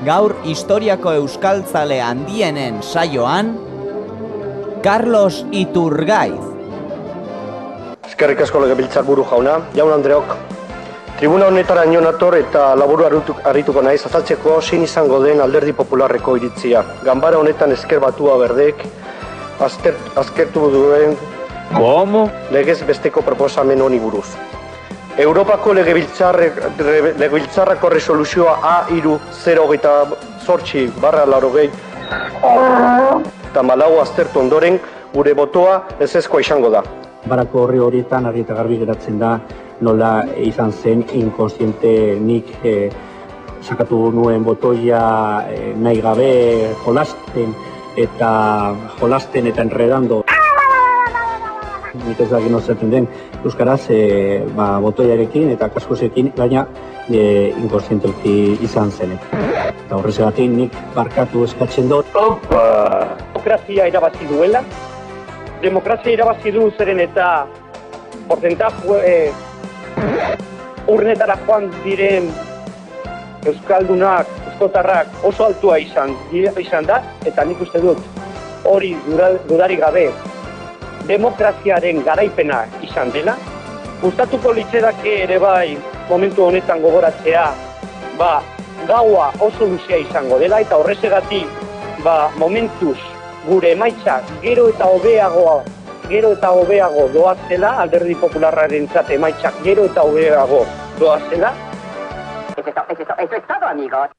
Gaur historiako euskaltzale handienen saioan, Carlos Iturgaiz. Eskerrik asko legebiltzarburu jauna, jaun Andreok. Tribuna honetara ino nator eta laburu harrituko naiz azaltzeko zein izango den Alderdi Popularreko iritzia. Ganbara honetan Ezker Batua Berdek aztertu duen legez besteko proposamen honi buruz. Europako legebiltzarrako resoluzioa A3028/80 eta Malago aztertu ondoren gure botoa ezezkoa izango da. Barako horietan argi eta garbi geratzen da nola izan zen inkonstiente nik sakatu nuen botoia nahi gabe jolasten eta enredando. Nik ez dakit nozaten den euskaraz botoiarekin eta kaskosekin gaina inkonstienteki izan zen. Eta horrezegatik nik barkatu eskatzen dut. Demokrazia irabazi duela. Demokrazia irabazi du zeren eta porcentajue urnetara joan diren euskaldunak, euskotarrak oso altua izan da, eta nik uste dut hori dudarik gabe demokraziaren garaipena izan dela. Gustatuko litzedake ere bai momentu honetan gogoratzea gaua oso luzea izango dela eta horrezegatik momentuz gure emaitzak gero eta hobeago doazela, Alderdi Popularrarentzat emaitzak gero eta hobeago doazela. Eso es todo, amigos.